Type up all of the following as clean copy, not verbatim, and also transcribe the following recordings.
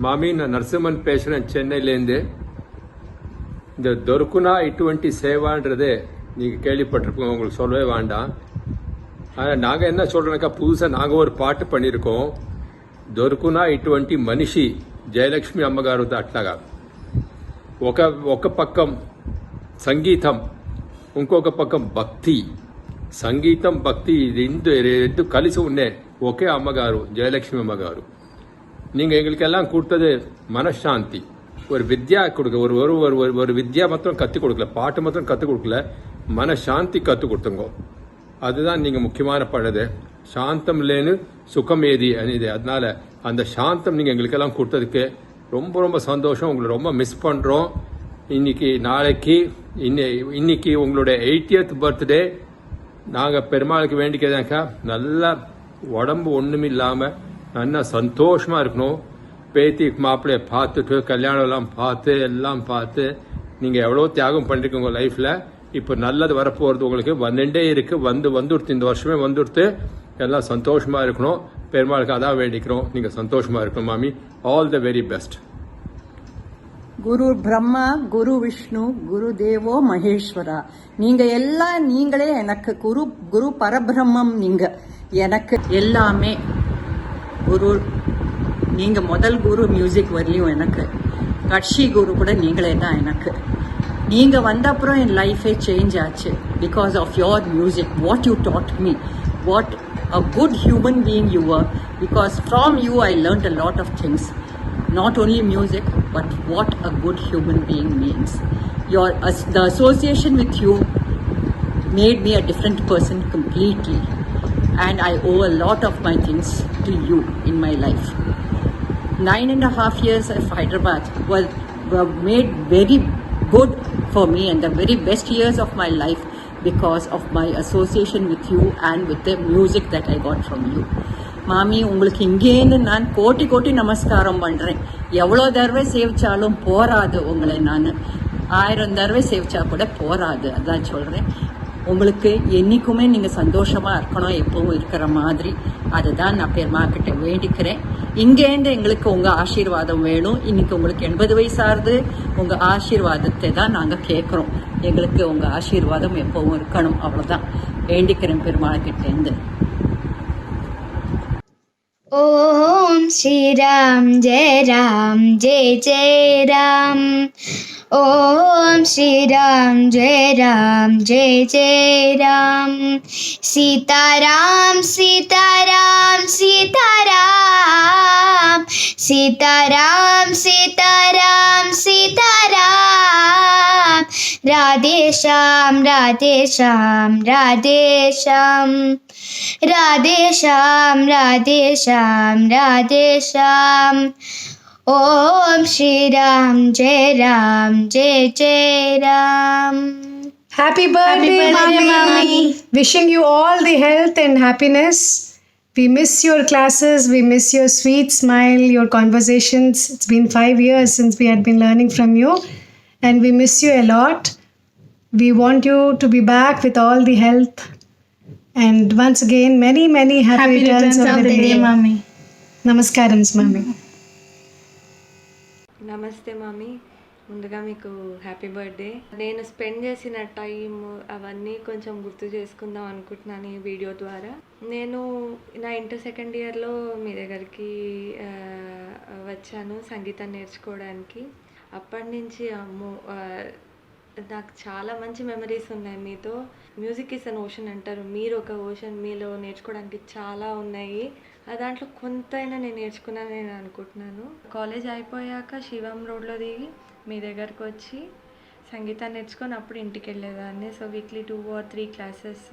மாமி, நான் நரசிம்மன் பேசுகிறேன் சென்னையிலேருந்து. இந்த தொர்க்குனா இட்டுவண்டி சேவான்றது நீங்கள் கேள்விப்பட்டிருப்போம், உங்களுக்கு சொல்லவே வேண்டாம். ஆனால் நாங்கள் என்ன சொல்கிறோன்னாக்கா, புதுசாக நாங்கள் ஒரு பாட்டு பண்ணியிருக்கோம். దొరుకునా ఇటువంటి మనిషి జయలక్ష్మి అమ్మగారు అట్లాగా ఒక పక్కం సంగీతం, ఇంకొక పక్కం భక్తి. సంగీతం భక్తి ரெண்டு కలిసి ఉన్నే ఒకే అమ్మగారు, జయలక్ష్మి అమ్మగారు. நீங்கள் எங்களுக்கெல்லாம் கொடுத்தது மனசாந்தி, ஒரு வித்யா கொடுக்க, ஒரு வித்யா மாத்திரம் கற்றுக் கொடுக்கல, பாட்டு மாத்திரம் கற்றுக் கொடுக்கல, மனசாந்தி கற்றுக் கொடுத்துங்க. அதுதான் நீங்கள் முக்கியமான பழது. சாந்தம் இல்லைன்னு சுகம் ஏதி அனிது. அதனால அந்த சாந்தம் நீங்கள் எங்களுக்கெல்லாம் கொடுத்ததுக்கு ரொம்ப ரொம்ப சந்தோஷம். உங்களை ரொம்ப மிஸ் பண்ணுறோம். இன்னைக்கு உங்களுடைய 80th பர்த்டே. நாங்கள் பெருமாளுக்கு வேண்டிக்கிறதாக்கா நல்லா உடம்பு ஒன்றும் இல்லாமல் நல்லா சந்தோஷமாக இருக்கணும். பேத்தி மாப்பிள்ளையை பார்த்துட்டு கல்யாணம்லாம் பார்த்து எல்லாம் பார்த்து நீங்கள் எவ்வளோ தியாகம் பண்ணிருக்கீங்க உங்கள் லைஃப்பில். இப்போ நல்லது வரப்போகிறது உங்களுக்கு வந்துட்டே இருக்கு. வந்துடுத்து, இந்த வருஷமே வந்துடுத்து. எல்லாம் சந்தோஷமா இருக்கணும். பெருமாளுக்கு அதான் வேண்டிக்கிறோம், நீங்க சந்தோஷமா இருக்கணும் மாமி. All the very best. குரு பிரம்மா, குரு விஷ்ணு, குரு தேவோ மகேஸ்வரா. நீங்க எல்லாம் நீங்களே எனக்கு குரு பரபிரம்மம். நீங்க எனக்கு எல்லாமே குரு. நீங்க முதல் குரு மியூசிக் வரலையும் எனக்கு, கட்சி குரு கூட நீங்களே தான் எனக்கு. நீங்க வந்த அப்புறம் என் லைஃபே சேஞ்ச் ஆச்சு. Because of your music, what you taught me, what a good human being you were, because from you I learned a lot of things, not only music but what a good human being means. The association with you made me a different person completely, and I owe a lot of my things to you in my life. 9.5 years of Hyderabad were made very good for me, and the very best years of my life because of my association with you and with the music that I got from you. மாமி, உங்களுக்கு இங்கேருந்து நான் கோட்டி நமஸ்காரம் பண்ணுறேன். எவ்வளோ தடவை சேவிச்சாலும் போராது. உங்களை நான் 1000 தடவை சேவிச்சா கூட போராது. அதான் சொல்கிறேன். உங்களுக்கு என்றைக்குமே நீங்கள் சந்தோஷமாக இருக்கணும், எப்பவும் இருக்கிற மாதிரி. அதுதான் நான் பெருமா கிட்ட வேண்டிக்கிறேன். இங்கேருந்து எங்களுக்கு உங்கள் ஆசீர்வாதம் வேணும். இன்னைக்கு உங்களுக்கு 80 வயசாகுது. உங்கள் ஆசீர்வாதத்தை தான் நாங்கள் கேட்குறோம். எங்களுக்கு உங்கள் ஆசீர்வாதம் எப்பவும் இருக்கணும். அவ்வளோதான் வேண்டிக்கிறேன் பெருமாள் கிட்டேருந்து. ஓம் ஸ்ரீராம் ஜெய ராம் ஜெய ஜெய ராம். ஓம் ஸ்ரீராம் ஜெய Ram Jaya Jaya Ram. Sitaram Sitaram Sitaram. Sitaram Sitaram Sitaram. Radhe Sham Radhe Sham Radhe Sham. Radhe Sham Radhe Sham Radhe Sham. Om Shri Ram Jai Ram Jai Jai Ram. Happy birthday, Mommy. Wishing you all the health and happiness. We miss your classes, we miss your sweet smile, your conversations. It's been 5 years since we had been learning from you, and we miss you a lot. We want you to be back with all the health. And once again, many happy returns of the day, Mommy. Namaskarams, Mommy. నమస్తే మామీ, ముందుగా మీకు happy birthday. నేను spend చేసిన time అవన్నీ కొంచెం గుర్తు చేసుకుందాం అనుకుంటున్నాను ఈ వీడియో ద్వారా. నేను నా ఇంటర్ సెకండ్ ఇయర్లో మీ దగ్గరికి వచ్చాను సంగీతం నేర్చుకోవడానికి. అప్పటి నుంచి అమ్మో, నాకు చాలా మంచి మెమరీస్ ఉన్నాయి మీతో. మ్యూజిక్ ఇస్ అన్ ఓషన్ అంటారు, మీరు ఒక ఓషన్. మీలో నేర్చుకోవడానికి చాలా ఉన్నాయి. దాంట్లో కొంతైనా నేను నేర్చుకున్నాను నేను అనుకుంటున్నాను. కాలేజ్ అయిపోయాక శివం రోడ్లో దిగి మీ దగ్గరకు వచ్చి సంగీతాన్ని నేర్చుకొని అప్పుడు ఇంటికి వెళ్ళేదాన్ని. So weekly 2 or 3 classes.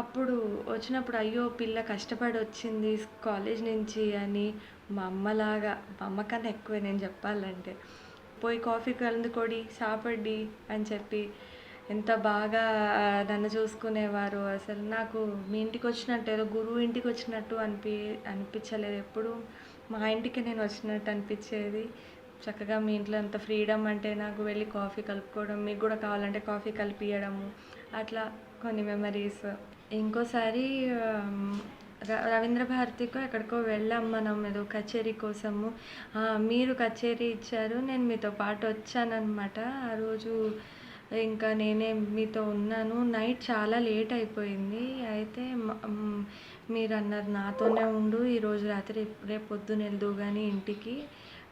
అప్పుడు వచ్చినప్పుడు అయ్యో పిల్ల కష్టపడి వచ్చింది కాలేజ్ నుంచి అని మా అమ్మలాగా, మా అమ్మ కన్నా ఎక్కువే నేను చెప్పాలంటే, పోయి కాఫీ కలుపుకొడి సాపడి అని చెప్పి ఎంత బాగా నన్ను చూసుకునేవారు. అసలు నాకు మీ ఇంటికి వచ్చినట్టు, ఏదో గురువు ఇంటికి వచ్చినట్టు అనిపించలేదు. ఎప్పుడు మా ఇంటికి నేను వచ్చినట్టు అనిపించేది. చక్కగా మీ ఇంట్లో అంత ఫ్రీడమ్ అంటే నాకు వెళ్ళి కాఫీ కలుపుకోవడం, మీకు కూడా కావాలంటే కాఫీ కలిపియడము, అట్లా కొన్ని మెమరీస్. ఇంకోసారి రవీంద్ర భారతికో ఎక్కడికో వెళ్ళాం మనం ఏదో కచేరీ కోసము. మీరు కచేరీ ఇచ్చారు, నేను మీతో పాటు వచ్చానన్నమాట. ఆ రోజు ఇంకా నేనే మీతో ఉన్నాను. నైట్ చాలా లేట్ అయిపోయింది. అయితే మీరు అన్నారు నాతోనే ఉండు, ఈరోజు రాత్రి రేపు పొద్దున వెళ్దువు కానీ ఇంటికి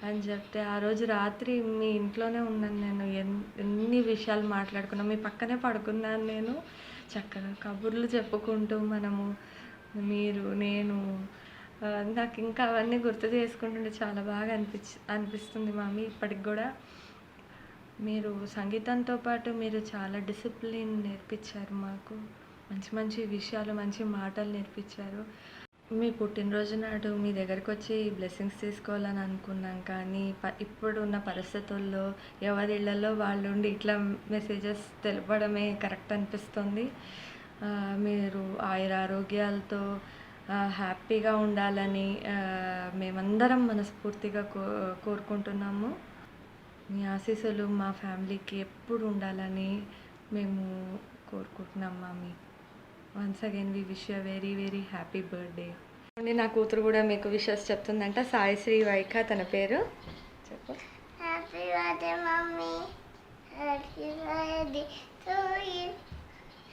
అని చెప్తే, ఆ రోజు రాత్రి మీ ఇంట్లోనే ఉన్నాను నేను. ఎన్ని విషయాలు మాట్లాడుకున్నాం, మీ పక్కనే పడుకున్నాను నేను. చక్కగా కబుర్లు చెప్పుకుంటూ మనము, మీరు, నేను, నాకు ఇంకా అవన్నీ గుర్తు చేసుకుంటుంటే చాలా బాగా అనిపిస్తుంది మామీ ఇప్పటికి కూడా. మీరు సంగీతంతో పాటు మీరు చాలా డిసిప్లిన్ నేర్పించారు మాకు. మంచి మంచి విషయాలు, మంచి మాటలు నేర్పించారు. మీ పుట్టినరోజు నాడు మీ దగ్గరికి వచ్చి బ్లెస్సింగ్స్ తీసుకోవాలని అనుకున్నాం, కానీ ఇప్పుడు ఉన్న పరిస్థితుల్లో ఎవరిళ్లలో వాళ్ళు ఉండి ఇట్లా మెసేజెస్ తెలపడమే కరెక్ట్ అనిపిస్తుంది. మీరు ఆయురారోగ్యాలతో హ్యాపీగా ఉండాలని మేమందరం మనస్ఫూర్తిగా కోరుకుంటున్నాము. మీ ఆశీస్సులు మా ఫ్యామిలీకి ఎప్పుడు ఉండాలని మేము కోరుకుంటున్నాం మామీ. Once again we wish you very very happy birthday. నా కూతురు కూడా మీకు విషెస్ చెప్తుందంట. సాయిశ్రీ వైఖ తన పేరు. చెప్పు. Happy birthday mummy, happy birthday to you,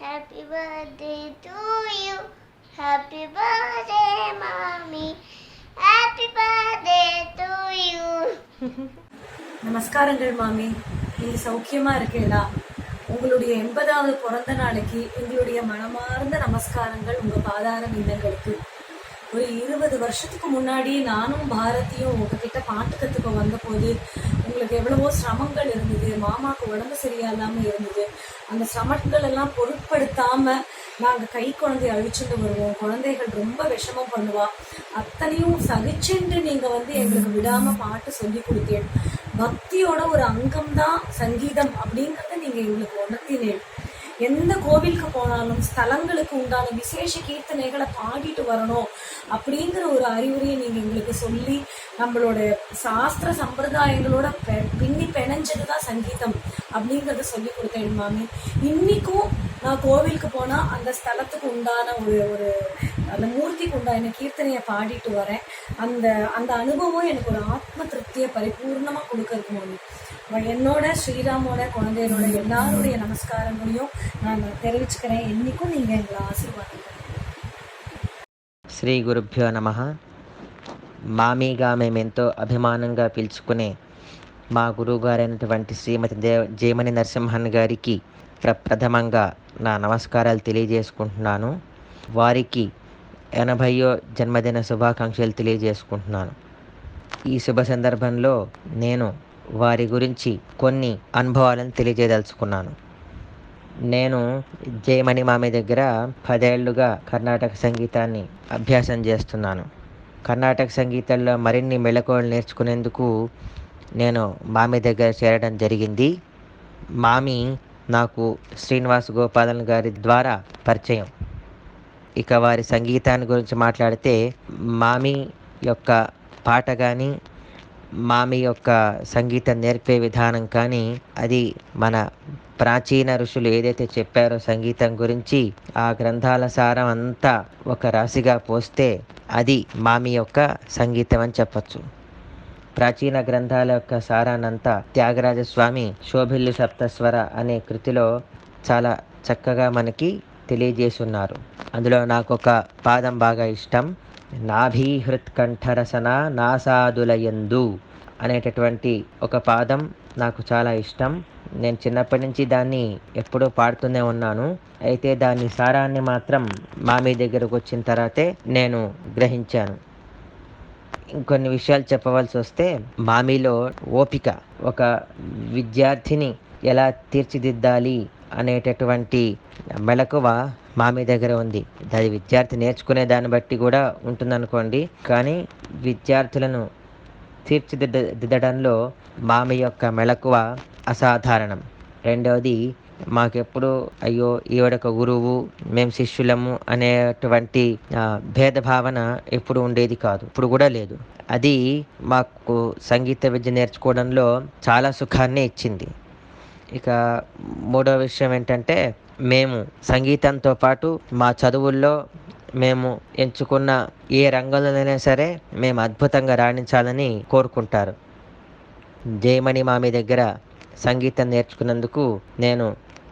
happy birthday to you, happy birthday mummy, happy birthday to you. நமஸ்காரங்கள் மாமி, நீங்க சௌக்கியமா இருக்கீங்களா? உங்களுடைய 80வது பிறந்த நாளைக்கு எங்களுடைய மனமார்ந்த நமஸ்காரங்கள் உங்க பாதார விந்தங்களுக்கு. ஒரு 20 வருஷத்துக்கு முன்னாடி நானும் பாரதியும் உங்ககிட்ட பாட்டு கற்றுக்க வந்தபோது உங்களுக்கு எவ்வளவோ சிரமங்கள் இருந்தது. மாமாவுக்கு உடம்பு சரியில்லாம இருந்தது. அந்த சிரமங்கள் எல்லாம் பொருட்படுத்தாம நாங்கள் கை குழந்தைய அழிச்சுட்டு வருவோம். குழந்தைகள் ரொம்ப விஷமம் பண்ணுவா. அத்தனையும் சகிச்சுண்டு நீங்க எங்களுக்கு விடாம பாட்டு சொல்லி கொடுத்தேன். பக்தியோட ஒரு அங்கம்தான் சங்கீதம் அப்படிங்கறத நீங்க எங்களுக்கு உணர்த்தினேன். எந்த கோவிலுக்கு போனாலும் ஸ்தலங்களுக்கு உண்டான விசேஷ கீர்த்தனைகளை பாடிட்டு வரணும் அப்படிங்கிற ஒரு அறிவுரையை நீங்க எங்களுக்கு சொல்லி நம்மளோட சாஸ்திர சம்பிரதாயங்களோட பின்னி பிணைஞ்சதுதான் சங்கீதம் அப்படிங்கறத சொல்லி கொடுத்தேன் மாமி. இன்னைக்கும் நான் கோவிலுக்கு போனா அந்த ஸ்தலத்துக்கு உண்டான ஒரு அந்த மூர்த்திக்கு உண்டான கீர்த்தனையை பாடிட்டு வரேன். அந்த அந்த அனுபவம் எனக்கு ஒரு ஆத்ம திருப்தியை பரிபூர்ணமா கொடுக்கறது மாமி. என்னோட ஸ்ரீராமோட குழந்தையோட எல்லாருடைய நமஸ்காரங்களையும் நான் தெரிவிச்சுக்கிறேன். என்னைக்கும் நீங்க எங்களை ஆசீர்வாதம். శ్రీ గురుభ్యో నమః. మామీగా మేమెంతో అభిమానంగా పిలుచుకునే మా గురువుగారైనటువంటి శ్రీమతి జయమణి నరసింహన్ గారికి ప్రథమంగా నా నమస్కారాలు తెలియజేసుకుంటున్నాను. వారికి 80వ జన్మదిన శుభాకాంక్షలు తెలియజేసుకుంటున్నాను. ఈ శుభ సందర్భంలో నేను వారి గురించి కొన్ని అనుభవాలను తెలియజేయదలుచుకున్నాను. నేను జయమణి మామి దగ్గర 10 ఏళ్లుగా కర్ణాటక సంగీతాన్ని అభ్యాసం చేస్తున్నాను. కర్ణాటక సంగీతంలో మరిన్ని మెళకువలు నేర్చుకునేందుకు నేను మామి దగ్గర చేరడం జరిగింది. మామి నాకు శ్రీనివాస్ గోపాలన్ గారి ద్వారా పరిచయం. ఇక వారి సంగీతాన్ని గురించి మాట్లాడితే, మామి యొక్క పాట కానీ, మామి యొక్క సంగీతం నేర్పే విధానం కానీ, అది మన ప్రాచీన ఋషులు ఏదైతే చెప్పారో సంగీతం గురించి, ఆ గ్రంథాల సారం అంతా ఒక రాశిగా పోస్తే అది మామి యొక్క సంగీతం అని చెప్పచ్చు. ప్రాచీన గ్రంథాల యొక్క సారాన్నంతా త్యాగరాజస్వామి శోభిల్లు సప్తస్వర అనే కృతిలో చాలా చక్కగా మనకి తెలియజేసి ఉన్నారు. అందులో నాకు ఒక పాదం బాగా ఇష్టం. నాభీహృత్ కంఠరసన నాసాదులయందు అనేటటువంటి ఒక పాదం నాకు చాలా ఇష్టం. నేను చిన్నప్పటి నుంచి దాన్ని ఎప్పుడూ పాడుతూనే ఉన్నాను. అయితే దాని సారాన్ని మాత్రం మామి దగ్గరకు వచ్చిన తర్వాతే నేను గ్రహించాను. ఇంకొన్ని విషయాలు చెప్పవలసి వస్తే, మామిలో ఓపిక, ఒక విద్యార్థిని ఎలా తీర్చిదిద్దాలి అనేటటువంటి మెలకువ మామి దగ్గర ఉంది. అది విద్యార్థి నేర్చుకునే దాన్ని బట్టి కూడా ఉంటుందనుకోండి. కానీ విద్యార్థులను తీర్చిదిద్దడంలో మామి యొక్క మెలకువ అసాధారణం. రెండవది, మాకెప్పుడు అయ్యో ఈవిడొక గురువు, మేము శిష్యులము అనేటువంటి భేదభావన ఎప్పుడు ఉండేది కాదు, ఇప్పుడు కూడా లేదు. అది మాకు సంగీత విద్య నేర్చుకోవడంలో చాలా సుఖాన్ని ఇచ్చింది. ఇక మూడో విషయం ఏంటంటే, మేము సంగీతంతో పాటు మా చదువుల్లో మేము ఎంచుకున్న ఏ రంగంలోనైనా సరే మేము అద్భుతంగా రాణించాలని కోరుకుంటారు. జయమణి మామి దగ్గర సంగీతం నేర్చుకున్నందుకు నేను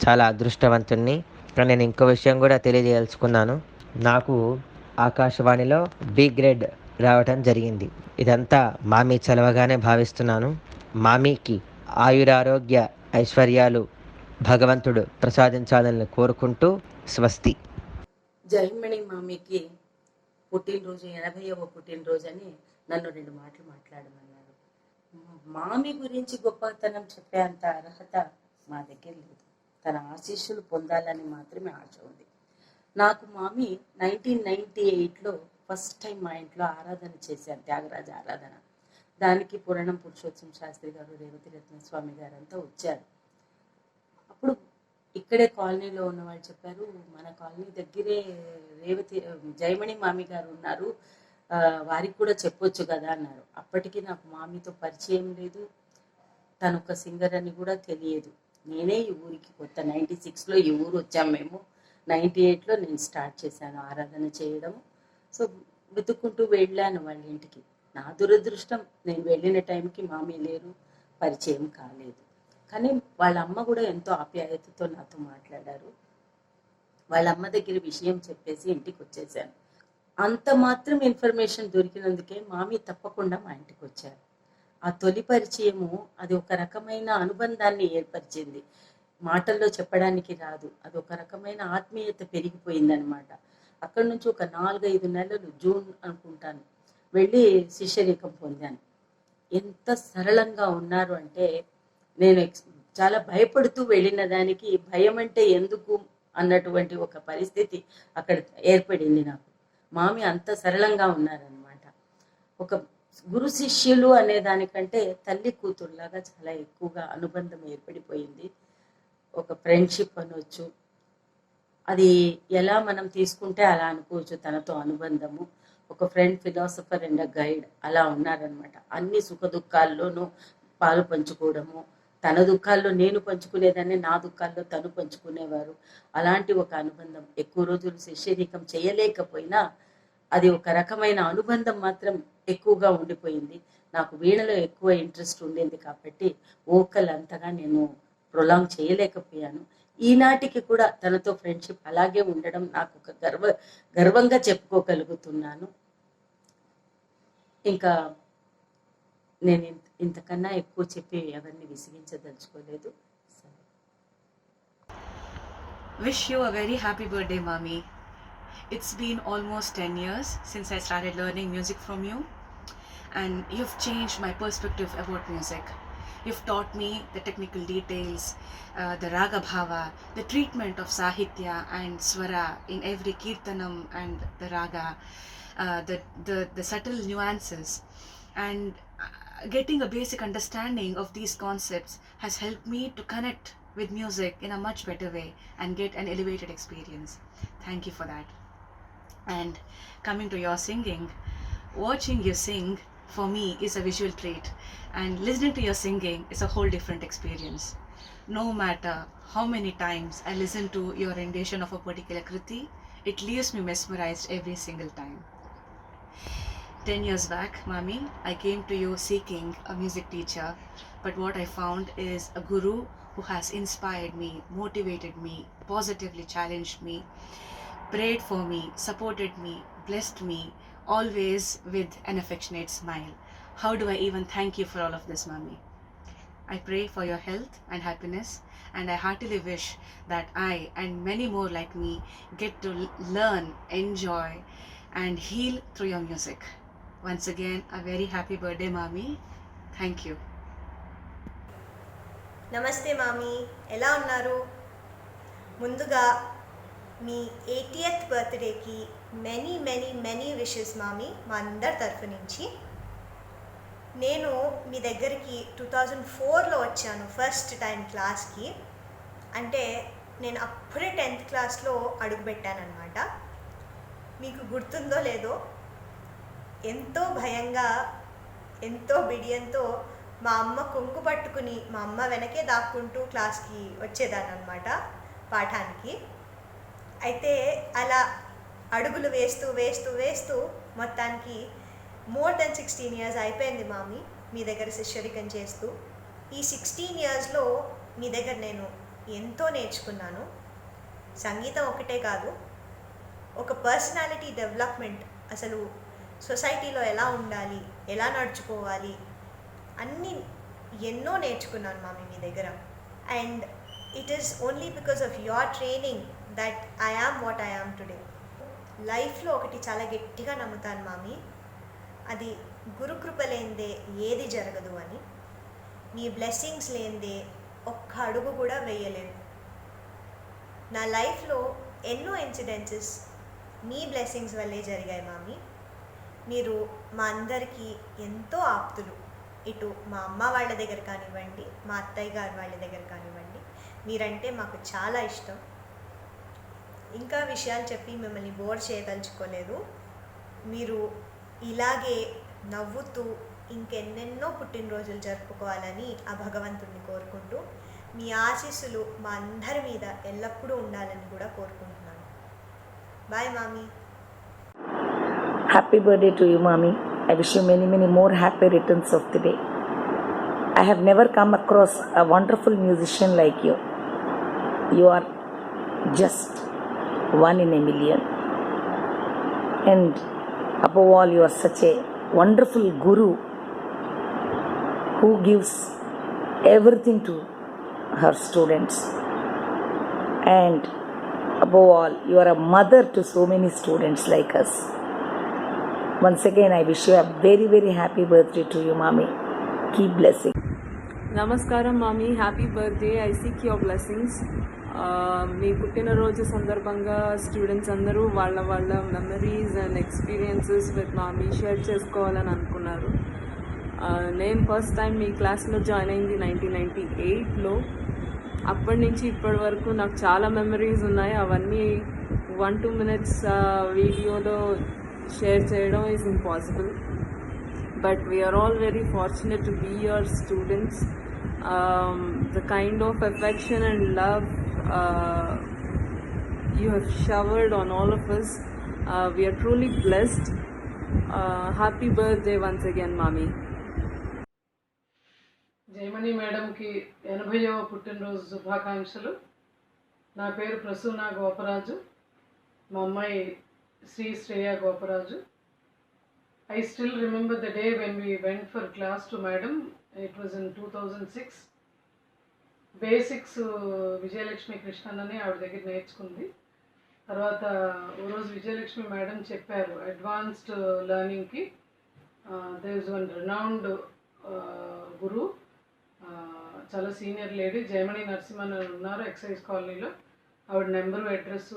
చాలా అదృష్టవంతుణ్ణి. కానీ నేను ఇంకో విషయం కూడా తెలియజేయదలుచుకున్నాను. నాకు ఆకాశవాణిలో బి గ్రేడ్ రావటం జరిగింది. ఇదంతా మామీ చలవగానే భావిస్తున్నాను. మామీకి ఆయురారోగ్య ఐశ్వర్యాలు భగవంతుడు ప్రసాదించాలని కోరుకుంటూ స్వస్తి. జయమణి మామికి పుట్టినరోజు 80వ పుట్టినరోజు అని నన్ను 2 మాటలు మాట్లాడమన్నారు. మామి గురించి గొప్పతనం చెప్పేంత అర్హత మా దగ్గర లేదు. తన ఆశీస్సులు పొందాలని మాత్రమే ఆశ ఉంది. నాకు మామి 1998లో ఫస్ట్ టైం మా ఇంట్లో ఆరాధన చేశాను, త్యాగరాజ ఆరాధన. దానికి పురాణం పురుషోత్తం శాస్త్రి గారు, రేవతి రత్నస్వామి గారు అంతా వచ్చారు. అప్పుడు ఇక్కడే కాలనీలో ఉన్న వాళ్ళు చెప్పారు, మన కాలనీ దగ్గరే జయమణి మామి గారు ఉన్నారు, వారికి కూడా చెప్పొచ్చు కదా అన్నారు. అప్పటికి నాకు మామితో పరిచయం లేదు, తను ఒక సింగర్ అని కూడా తెలియదు. నేనే ఈ ఊరికి కొత్త. 96లో ఈ ఊరు వచ్చాము మేము. 98లో నేను స్టార్ట్ చేశాను ఆరాధన చేయడం. సో వెతుక్కుంటూ వెళ్ళాను వాళ్ళ ఇంటికి. నా దురదృష్టం, నేను వెళ్ళిన టైంకి మామీ లేరు, పరిచయం కాలేదు. కానీ వాళ్ళ అమ్మ కూడా ఎంతో ఆప్యాయతతో నాతో మాట్లాడారు. వాళ్ళ అమ్మ దగ్గర విషయం చెప్పేసి ఇంటికి వచ్చేసాను. అంత మాత్రం ఇన్ఫర్మేషన్ దొరికినందుకే మామీ తప్పకుండా మా ఇంటికి వచ్చారు. ఆ తొలి పరిచయము అది ఒక రకమైన అనుబంధాన్ని ఏర్పరిచింది. మాటల్లో చెప్పడానికి రాదు. అది ఒక రకమైన ఆత్మీయత పెరిగిపోయిందనమాట. అక్కడి నుంచి ఒక 4-5 నెలలు, జూన్ అనుకుంటాను, వెళ్ళి శిష్యరికం పొందాను. ఎంత సరళంగా ఉన్నారు అంటే, నేను చాలా భయపడుతూ వెళ్ళిన దానికి భయం అంటే ఎందుకు అన్నటువంటి ఒక పరిస్థితి అక్కడ ఏర్పడింది నాకు. మామి అంత సరళంగా ఉన్నారనమాట. ఒక గురు శిష్యులు అనే దానికంటే తల్లి కూతురులాగా చాలా ఎక్కువగా అనుబంధం ఏర్పడిపోయింది. ఒక ఫ్రెండ్షిప్ అనొచ్చు, అది ఎలా మనం తీసుకుంటే అలా అనుకోవచ్చు. తనతో అనుబంధము ఒక ఫ్రెండ్, ఫిలాసఫర్ అండ్ గైడ్ అలా ఉన్నారనమాట. అన్ని సుఖ దుఃఖాల్లోనూ పాలు పంచుకోవడము, తన దుఃఖాల్లో నేను పంచుకునేదాన్ని, నా దుఃఖాల్లో తను పంచుకునేవారు. అలాంటి ఒక అనుబంధం. ఎక్కువ రోజులు శిష్యరికం చేయలేకపోయినా అది ఒక రకమైన అనుబంధం మాత్రం ఎక్కువగా ఉండిపోయింది. నాకు వీణలో ఎక్కువ ఇంట్రెస్ట్ ఉండింది కాబట్టి వోకల్ అంతగా నేను ప్రొలాంగ్ చేయలేకపోయాను. ఈనాటికి కూడా తనతో ఫ్రెండ్షిప్ అలాగే ఉండడం నాకు ఒక గర్వంగా చెప్పుకోగలుగుతున్నాను. ఇంకా నేను ఇంతకన్నా ఎక్కువ చెప్పి ఎవరిని విసిగించదలుచుకోలేదు. Wish you a very happy birthday, Mommy. It's been almost 10 years since I started learning music from you, and you've changed my perspective about music. You've taught me the technical details, the raga bhava, the treatment of sahitya and swara in every kirtanam and the raga, the subtle nuances, and getting a basic understanding of these concepts has helped me to connect with music in a much better way and get an elevated experience. Thank you for that. And coming to your singing, watching you sing for me is a visual treat, and listening to your singing is a whole different experience. No matter how many times I listen to your rendition of a particular kriti, it leaves me mesmerized every single time. 10 years back, Mami, I came to you seeking a music teacher, but what I found is a guru who has inspired me, motivated me, positively challenged me, prayed for me, supported me, blessed me, always with an affectionate smile. How do I even thank you for all of this, Mami? I pray for your health and happiness, and I heartily wish that I and many more like me get to learn, enjoy, and heal through your music. Once again, a very happy birthday, Mami. Thank you. నమస్తే మామీ, ఎలా ఉన్నారు? ముందుగా మీ 80th బర్త్డేకి many many many wishes మామీ, మా అందరి తరఫు నుంచి. నేను మీ దగ్గరికి 2004లో వచ్చాను ఫస్ట్ టైం క్లాస్కి. అంటే నేను అప్పుడే 10th క్లాస్లో అడుగుపెట్టానమాట. మీకు గుర్తుందో లేదో, ఎంతో భయంగా, ఎంతో బిడియంతో మా అమ్మ కొంగు పట్టుకుని మా అమ్మ వెనకే దాక్కుంటూ క్లాస్కి వచ్చేదాన్ని అనమాట, పాఠానికి. అయితే అలా అడుగులు వేస్తూ వేస్తూ వేస్తూ మొత్తానికి మోర్ దెన్ 16 years అయిపోయింది మామీ మీ దగ్గర శిష్యరికం చేస్తూ. ఈ 16 yearsలో మీ దగ్గర నేను ఎంతో నేర్చుకున్నాను. సంగీతం ఒకటే కాదు, ఒక పర్సనాలిటీ డెవలప్మెంట్, అసలు సొసైటీలో ఎలా ఉండాలి, ఎలా నడుచుకోవాలి, అన్నీ ఎన్నో నేర్చుకున్నాను మామీ మీ దగ్గర. And it is only because of your training that I am what I am today. లైఫ్లో ఒకటి చాలా గట్టిగా నమ్ముతాను మామీ, అది గురుకృప లేనిదే ఏది జరగదు అని. మీ బ్లెస్సింగ్స్ లేనిదే ఒక్క అడుగు కూడా వేయలేను. నా లైఫ్లో ఎన్నో ఇన్సిడెన్సెస్ మీ బ్లెస్సింగ్స్ వల్లే జరిగాయి మామీ. మీరు మా అందరికీ ఎంతో ఆప్తులు. ఇటు మా అమ్మ వాళ్ళ దగ్గర కానివ్వండి, మా అత్తయ్య గారు వాళ్ళ దగ్గర కానివ్వండి, మీరంటే మాకు చాలా ఇష్టం. ఇంకా విషయాలు చెప్పి మిమ్మల్ని బోర్ చేయదలుచుకోలేదు. మీరు ఇలాగే నవ్వుతూ ఇంకెన్నెన్నో పుట్టినరోజులు జరుపుకోవాలని ఆ భగవంతుడిని కోరుకుంటూ, మీ ఆశీస్సులు మా అందరి మీద ఎల్లప్పుడూ ఉండాలని కూడా కోరుకుంటున్నాను. Bye మామీ. Happy birthday to you, Mommy. I wish you many, many more happy returns of the day. I have never come across a wonderful musician like you. You are just one in a million. And above all, you are such a wonderful guru who gives everything to her students. And above all, you are a mother to so many students like us. Once again, I wish you a very, very happy birthday to you, Mommy. Keep blessing. నమస్కారం మామీ, happy birthday. I seek your blessings. మీ పుట్టినరోజు సందర్భంగా students అందరూ వాళ్ళ memories and experiences with మామీ share చేసుకోవాలని అనుకున్నారు. నేను ఫస్ట్ టైం మీ క్లాస్లో జాయిన్ అయింది 1998లో. అప్పటి నుంచి ఇప్పటి వరకు నాకు చాలా మెమరీస్ ఉన్నాయి. అవన్నీ 1-2 minutes వీడియోలో షేర్ చేయడం is impossible. But we're all very fortunate to be your students. The kind of affection and love you have showered on all of us, we are truly blessed. Happy birthday once again, Mommy. Jayamani మేడంకి 80వ పుట్టినరోజు శుభాకాంక్షలు. నా పేరు ప్రసూన గోపరాజు, మా అమ్మాయి Shri Shreya Goparaju. I still remember the day when we went for class to madam. It was in 2006. Basics Vijayalakshmi Krishnan అని ఆవిడ దగ్గర నేర్చుకుంది. తర్వాత ఓ రోజు విజయలక్ష్మి మేడం చెప్పారు, అడ్వాన్స్డ్ లెర్నింగ్కి there is one renowned guru, చాలా సీనియర్ లేడీ జయమణి నరసింహన్ ఉన్నారు ఎక్సైజ్ కాలనీలో, ఆవిడ నెంబరు అడ్రస్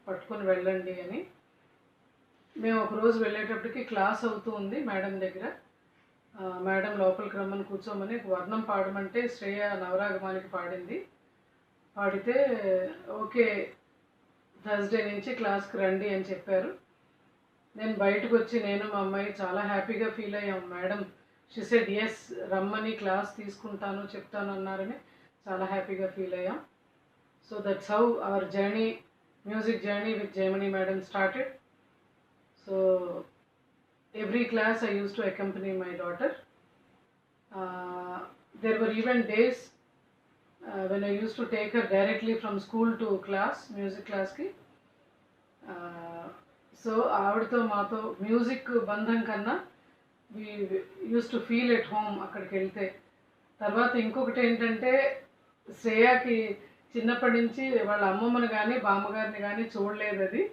పట్టుకొని వెళ్ళండి అని. మేము ఒకరోజు వెళ్ళేటప్పటికి క్లాస్ అవుతూ ఉంది మేడం దగ్గర. మేడం లోపలికి రమ్మని కూర్చోమని వర్ణం పాడమంటే శ్రేయ నవరాగమానికి పాడింది. పాడితే ఓకే థర్స్డే నుంచి క్లాస్కి రండి అని చెప్పారు. నేను బయటకు వచ్చి నేను మా అమ్మాయి చాలా హ్యాపీగా ఫీల్ అయ్యాం. మేడం షీ సెడ్ ఎస్ రమ్మని క్లాస్ తీసుకుంటాను చెప్తాను అన్నారని చాలా హ్యాపీగా ఫీల్ అయ్యాం. So that's how our journey, music journey with Jayamani madam started. So every class I used to accompany my daughter. There were even days when I used to take her directly from school to class, music class ki. So ఆవిడతో మాతో music బంధం కన్నా we used to feel at home అక్కడికి వెళ్తే. తర్వాత ఇంకొకటి ఏంటంటే శ్రేయాకి చిన్నప్పటి నుంచి వాళ్ళ అమ్మమ్మని కానీ బామ్మగారిని కానీ చూడలేదు. అది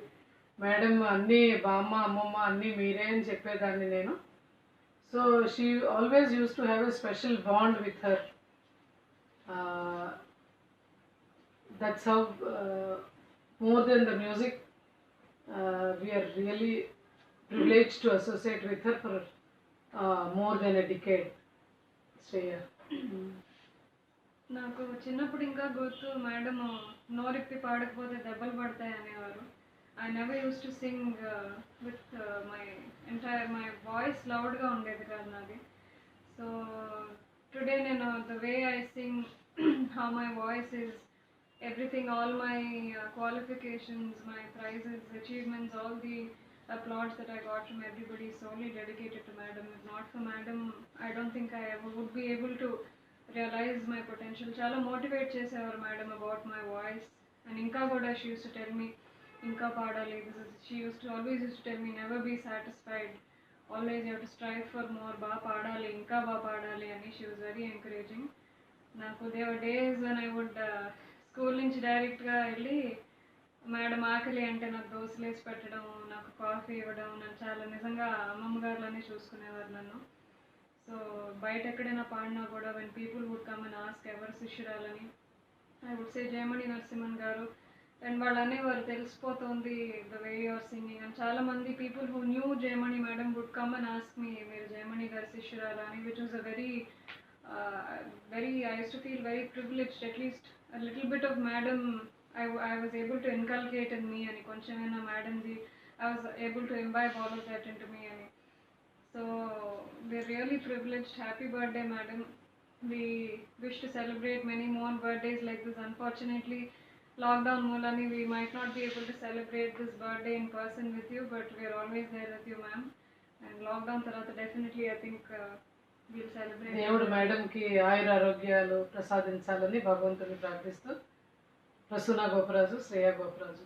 మేడం అన్నీ బామ్మ అమ్మమ్మ అన్నీ మీరే అని చెప్పేదాన్ని నేను. So she always used to have a special bond with her. That's how more than the music we're really privilege to associate with her for more than a decade. Shreya నాకు చిన్నప్పుడు ఇంకా గుర్తు, మేడం నోరిప్పి పాడకపోతే దెబ్బలు పడతాయి అనేవారు. I never used to sing with my voice loudగా ఉండేది కాదు నాది. So today the way I sing, how my voice is everything, all my qualifications, my prizes, achievements, all the applause that I got from everybody is solely dedicated to madam. If not for madam, I don't think I ever would be able to realize my potential. Chala motivate chesevaru madam about my voice, and inka kuda she used to tell me inka paadali. She always used to tell me never be satisfied, always you have to strive for more, ba paadali, inka ba paadali ani. She was very encouraging. నాకు there were days when I would school నుంచి డైరెక్ట్గా వెళ్ళి madam ఆకలి అంటే నాకు దోశలు వేసి పెట్టడం, నాకు కాఫీ ఇవ్వడం, నన్ను చాలా నిజంగా అమ్మమ్మ గారులనే చూసుకునేవారు నన్ను. సో బయట ఎక్కడైనా పాడినా కూడా when people would come and ask ఎవరు శిష్యురాలని, I would say Jayamani Narasimhan garu. And వాళ్ళు అనేవారు తెలిసిపోతుంది ద వే యూఆర్ సింగింగ్ అని. చాలామంది people who knew Jayamani madam would come and ask me మీరు జయమణి గారి శిష్యురాలా అని, which was a very I used to feel very privileged. At least a little bit of madam I was able to inculcate in me ani. Konchamaina madam ji I was able to imbibe all of that into me ani. So we're really privileged. Happy birthday madam. We wish to celebrate many more birthdays like this. Unfortunately lockdown moolani we might not be able to celebrate this birthday in person with you, but we're always there with you ma'am. And lockdown tarvata definitely I think we'll celebrate. దేవుడు మేడంకి ఆయుర ఆరోగ్యాలు ప్రసాదించాలని భగవంతుని ప్రార్థిస్తూ Prasuna Goparaju, Shreya Goparaju.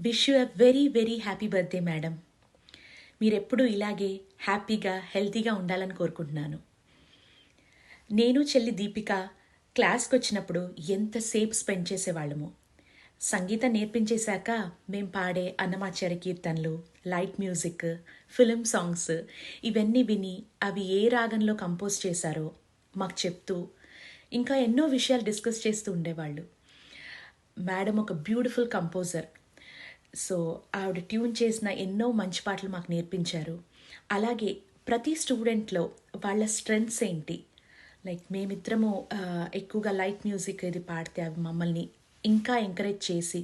Wish you a very very happy birthday madam. మీరెప్పుడూ ఇలాగే హ్యాపీగా హెల్తీగా ఉండాలని కోరుకుంటున్నాను. నేను చెల్లి దీపిక క్లాస్కి వచ్చినప్పుడు ఎంతసేపు స్పెండ్ చేసేవాళ్ళము. సంగీతం నేర్పించేశాక మేం పాడే అన్నమాచార్య కీర్తనలు, లైట్ మ్యూజిక్, ఫిలిం సాంగ్స్ ఇవన్నీ విని అవి ఏ రాగంలో కంపోజ్ చేశారో మాకు చెప్తూ ఇంకా ఎన్నో విషయాలు డిస్కస్ చేస్తూ ఉండేవాళ్ళు. మేడం ఒక బ్యూటిఫుల్ కంపోజర్. సో ఆవిడ ట్యూన్ చేసిన ఎన్నో మంచి పాటలు మాకు నేర్పించారు. అలాగే ప్రతి స్టూడెంట్లో వాళ్ళ స్ట్రెంగ్త్స్ ఏంటి, లైక్ మేమిద్దరము ఎక్కువగా లైట్ మ్యూజిక్ ఇది పాడితే అవి మమ్మల్ని ఇంకా ఎంకరేజ్ చేసి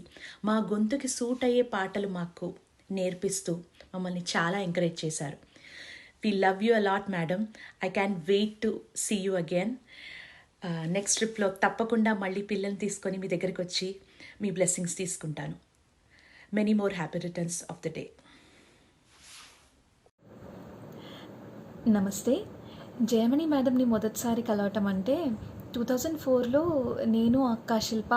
మా గొంతుకి సూట్ అయ్యే పాటలు మాకు నేర్పిస్తూ మమ్మల్ని చాలా ఎంకరేజ్ చేశారు. We love you a lot madam. I can wait to see you again. Next ట్రిప్లో తప్పకుండా మళ్ళీ పిల్లల్ని తీసుకొని మీ దగ్గరికి వచ్చి మీ బ్లెస్సింగ్స్ తీసుకుంటాను. Many more happy returns of the day. నమస్తే. జయమణి మేడంని మొదటిసారి కలవటం అంటే 2004లో నేను అక్క శిల్ప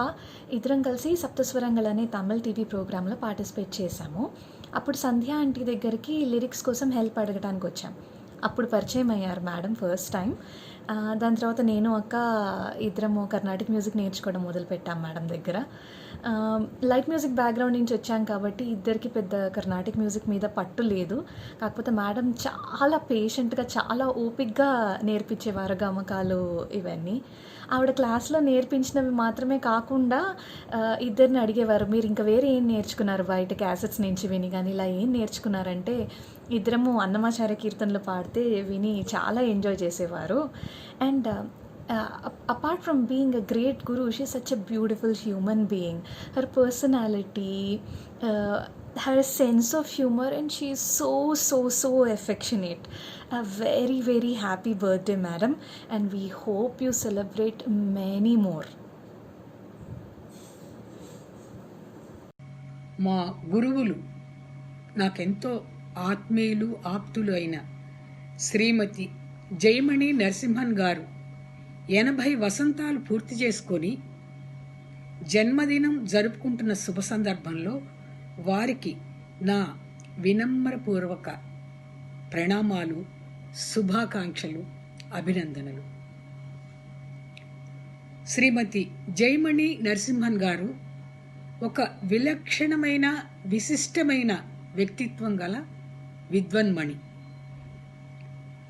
ఇద్దరం కలిసి సప్తస్వరంగల్ అనే తమిళ్ టీవీ ప్రోగ్రాంలో పార్టిసిపేట్ చేశాము. అప్పుడు సంధ్య ఆంటీ దగ్గరికి లిరిక్స్ కోసం హెల్ప్ అడగడానికి వచ్చాం. అప్పుడు పరిచయం అయ్యారు మేడం ఫస్ట్ టైం. దాని తర్వాత నేను అక్క ఇద్దరము కర్ణాటిక్ మ్యూజిక్ నేర్చుకోవడం మొదలుపెట్టాం మేడం దగ్గర. లైట్ మ్యూజిక్ బ్యాక్గ్రౌండ్ నుంచి వచ్చాం కాబట్టి ఇద్దరికి పెద్ద కర్ణాటిక్ మ్యూజిక్ మీద పట్టు లేదు. కాకపోతే మేడం చాలా పేషెంట్గా చాలా ఓపిక్గా నేర్పించేవారు గమకాలు ఇవన్నీ. ఆవిడ క్లాస్లో నేర్పించినవి మాత్రమే కాకుండా ఇద్దరిని అడిగేవారు, మీరు ఇంకా వేరే ఏం నేర్చుకున్నారు బయట క్యాసెట్స్ నుంచి విని కానీ ఇలా ఏం నేర్చుకున్నారంటే ఇద్దరము అన్నమాచార్య కీర్తనలు పాడితే విని చాలా ఎంజాయ్ చేసేవారు. And apart from being a great guru, she is such a beautiful human being. Her personality, her sense of humor, and she is so affectionate. A very very happy birthday madam, and we hope you celebrate many more. మా గురువులు నాకెంతో ఆత్మీయులు ఆప్తులు అయిన శ్రీమతి జయమణి నరసింహన్ గారు 80 వసంతాలు పూర్తి చేసుకొని జన్మదినం జరుపుకుంటున్న శుభ సందర్భంలో వారికి నా వినమ్రపూర్వక ప్రణామాలు, శుభాకాంక్షలు, అభినందనలు. శ్రీమతి జయమణి నరసింహన్ గారు ఒక విలక్షణమైన విశిష్టమైన వ్యక్తిత్వం గల విద్వన్మణి.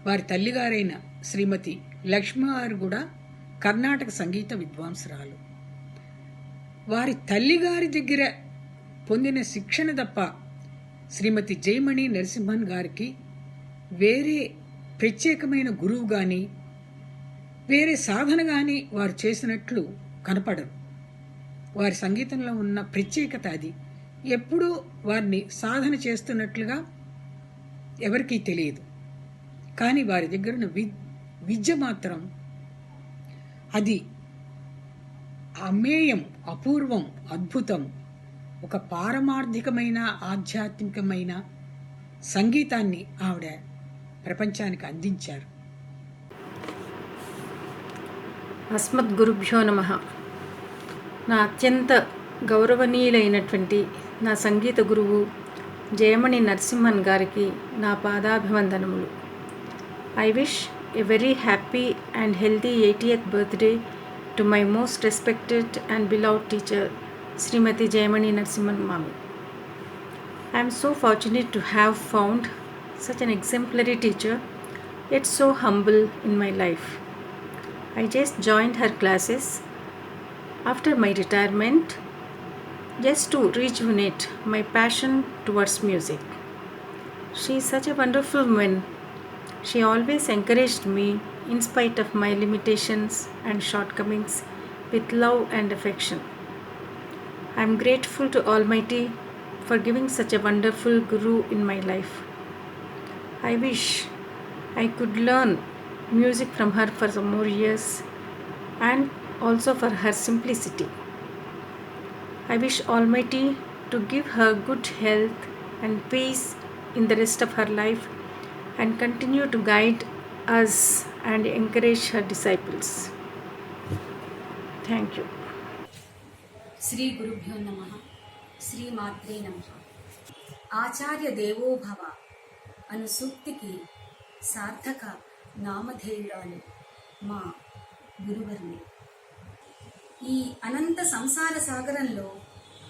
వారి తల్లిగారైన శ్రీమతి లక్ష్మ గారు కూడా కర్ణాటక సంగీత విద్వాంసురాలు. వారి తల్లిగారి దగ్గర పొందిన శిక్షణ తప్ప శ్రీమతి జయమణి నరసింహన్ గారికి వేరే ప్రత్యేకమైన గురువు కానీ వేరే సాధన కానీ వారు చేసినట్లు కనపడరు. వారి సంగీతంలో ఉన్న ప్రత్యేకత అది. ఎప్పుడూ వారిని సాధన చేస్తున్నట్లుగా ఎవరికీ తెలియదు. కానీ వారి దగ్గర ఉన్న విద్య మాత్రం అది అమేయం, అపూర్వం, అద్భుతం, ఒక పారమార్థికమైన ఆధ్యాత్మికమైన సంగీతాన్ని ఆవిడ ప్రపంచానికి అందించారు. అస్మద్గురుభ్యో నమః. నా అత్యంత గౌరవనీయులైనటువంటి నా సంగీత గురువు జయమణి నరసింహన్ గారికి నా పాదాభివందనములు. I wish a very happy and healthy 80th birthday to my most respected and beloved teacher, Srimati Jayamani Narasimhan Mami. I am so fortunate to have found such an exemplary teacher, yet so humble in my life. I just joined her classes after my retirement just to rejuvenate my passion towards music. She is such a wonderful woman. She always encouraged me in spite of my limitations and shortcomings with love and affection. I am grateful to Almighty for giving such a wonderful guru in my life. I wish I could learn music from her for some more years and also for her simplicity. I wish Almighty to give her good health and peace in the rest of her life and continue to guide us and encourage her disciples. Thank you. శ్రీ గురుభ్యో నమః. శ్రీమాత్రే నమః. ఆచార్య దేవో భవ అను సూక్తికి సార్థక నామధేయురాలు మా గురువర్ణి. ఈ అనంత సంసార సాగరంలో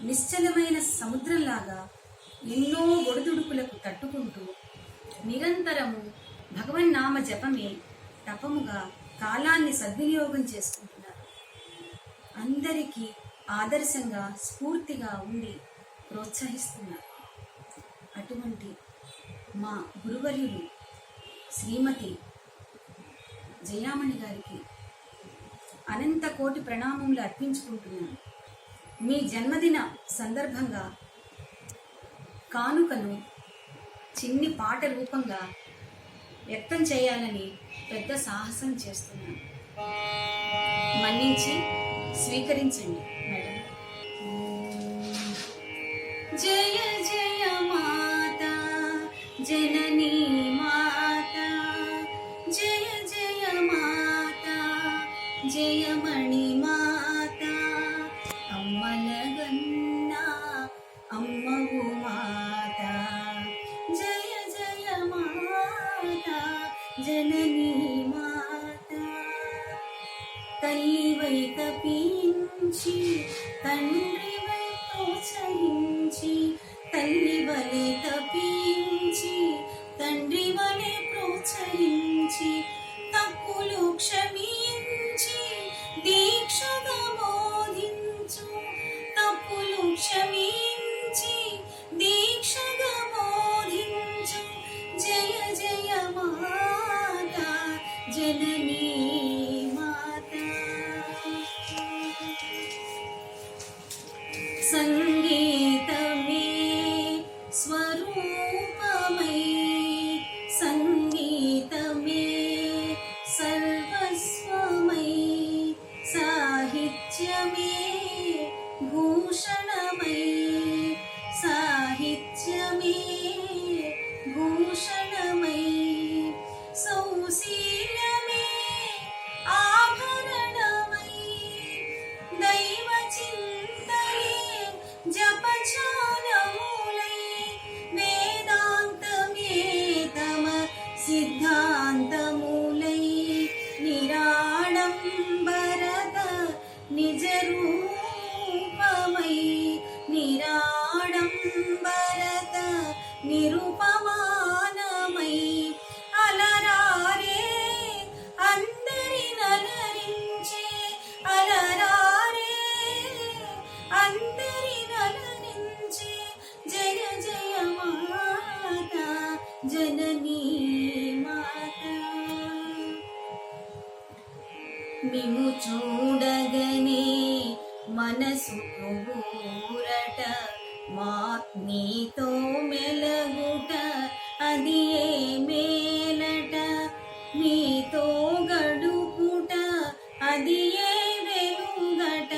నిశ్చలమైన సముద్రంలాగా ఎన్నో ఒడిదుడుకులకు తట్టుకుంటూ నిరంతరము భగవన్నామ జపమే తపముగా కాలాన్ని సద్వినియోగం చేసుకుంటున్నారు. అందరికీ ఆదర్శంగా స్ఫూర్తిగా ఉండి ప్రోత్సహిస్తున్నారు. అటువంటి మా గురువర్యులు శ్రీమతి జయామణి గారికి అనంత కోటి ప్రణామములు అర్పించుకుంటున్నాను. మీ జన్మదిన సందర్భంగా కానుకను చిన్ని పాట రూపంగా వ్యక్తం చేయాలని పెద్ద సాహసం చేస్తున్నాను. మన్నించి స్వీకరించండి మేడం. జయ జయ మాత జననీ మాత, జయ జయ మాత జయమణి మాత, అమ్మలగన్నా అమ్మవు మాత, జయ జయ మాత జననీ మాత. తల్లివై తపించి తండ్రివై ప్రోత్సహించి, తల్లివలే తపించి తండ్రి వలె ప్రోత్సహించి, తప్పులు క్షమించి దీక్షగా బోధించు, తప్పులు క్షమించి దీక్షగా బోధించు, జయ జయ మాత జననీ మాత. సంగీతమే స్వరూపమై, సంగీతమే సర్వస్వమై, సాహిత్యమే భూషణమై, సాహిత్యమే భూషణమై, సౌశీల్యమే ఆభరణమై, దైవ చింతయే జపచానములై, వేదాంతమే తమ సిద్ధాంతములై, నిరాడంబరత నిజ రూపమై, నిరాడంబరత నిరుపమానమై, అలరారే అందరి నలరించే, అలరారే అందరి నలరించే, జయ జయ మాత జననీ మాత. మిము చూడగనే మనసు ఊరట, మా నీతో మెలగుట అది ఏ మేలట, మీతో గడుపుట అది ఏ వెలుగట,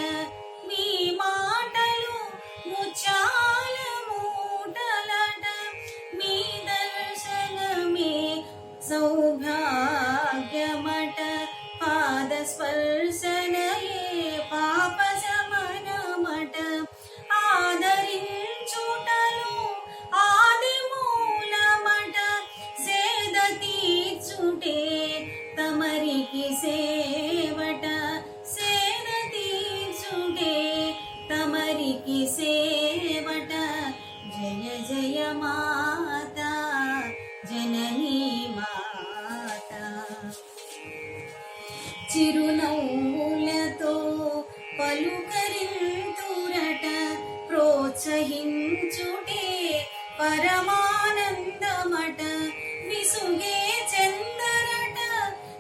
విసుగే చెందరట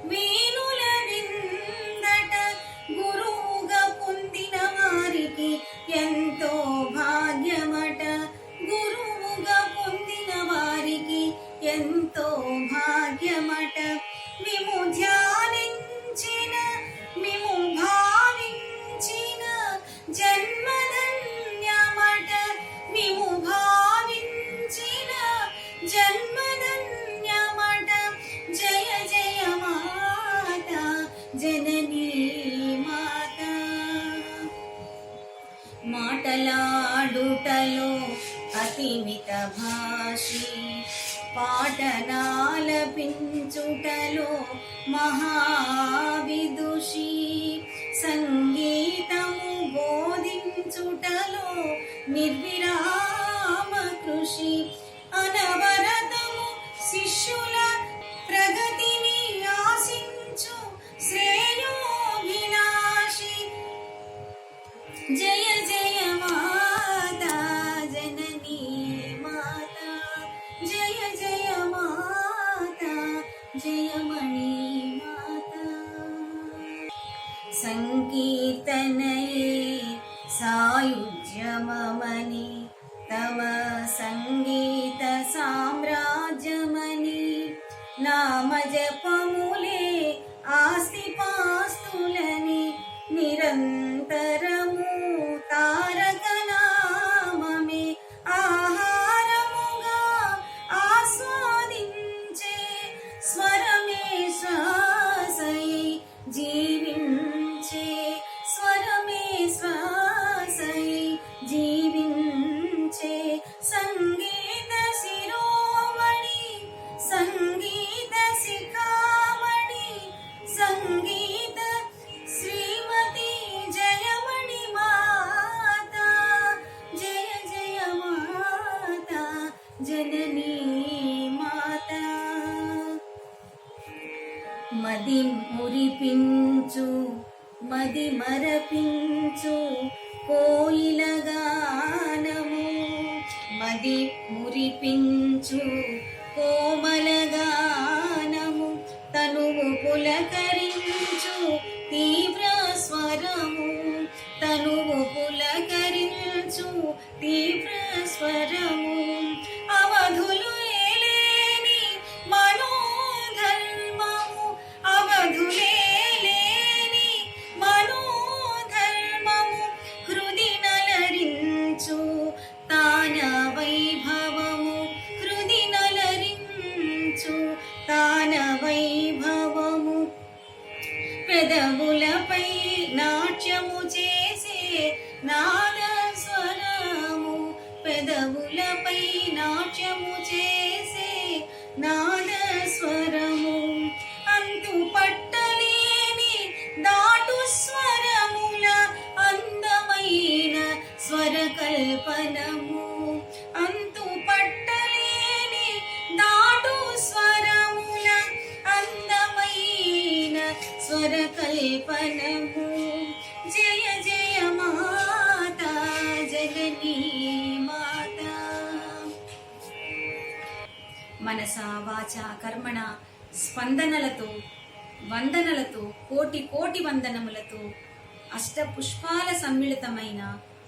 వీణుల విందట గురువుగా పొందిన వారికి ఎంతో భాగ్యమట గురువుగా పొందిన వారికి ఎంతో భాగ్యమట మిము ధ్యానించిన మిము భావించిన జన్మధన్యమట మిము భావించిన జన్మధన్యమట జయ జయ మాత జననీ మాత మాటలాడుటలో అతిమిత భాషి పాటనాలపించుటలో మహావిదుషి సంగీతము బోధించుటలో నిర్విరామ కృషి అనవరతము శిష్యుల ప్రగతిని ఆశించు శ్రేయోభిలాషి జయ జయ మాత జననీ మాత జయ జయ మాత జయమణి మాత సంకీర్తనయే సాయుజ్యమమని తవ సంగీత సామ్రాజ్యమని నామజపములే ఆస్తిపాస్తులని నిరంతరము తారక నామమే ఆహారముగా ఆస్వాదించే స్వరమే శ్వాసై జీవించే స్వరమే శ్వాసై జీవించే సంగీత శిరోమణి సంగీత శిఖామణి సంగీత శ్రీమతి జయమణి మాత జయ జయ మాత జననీ మాత మది మురిపించు మది మరపించు కోయిల గానము మది మురిపించు కోమల గానము తనువు పులకరించు తీవ్ర స్వరము తనువు పులకరించు తీవ్ర స్వరము అవధులు ఏలేని మనోధర్మము అవధులేలేని మనోధర్మము హృది నలరించు తాన వైభవము హృది నలరించు తాన వైభవము పెదవులపై నాట్యము చేసే నాద స్వరము పెదవులపై నాట్యము చేసే నాద స్వరము అంతు పట్టలేని దాటు స్వరముల అందమైన స్వర కల్పనము అంతు పట్టలేని దాటు స్వరముల అందమైన స్వర కల్పనము జయ జయ మాత జననీ మాత మనస వాచ కర్మణ స్పందనలతో వందనలతో కోటి కోటి వందనములతో అష్టపుష్పాల సమ్మిళితమైన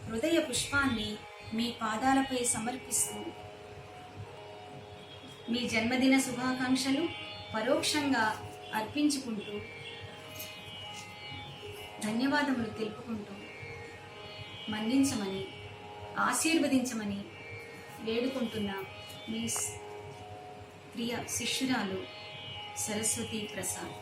హృదయ పుష్పాన్ని మీ పాదాలపై సమర్పిస్తూ మీ జన్మదిన శుభాకాంక్షలు పరోక్షంగా అర్పించుకుంటూ ధన్యవాదములు తెలుపుకుంటూ మన్నించమని ఆశీర్వదించమని వేడుకుంటున్న మీ ప్రియ శిష్యురాలు సరస్వతి ప్రసాద్.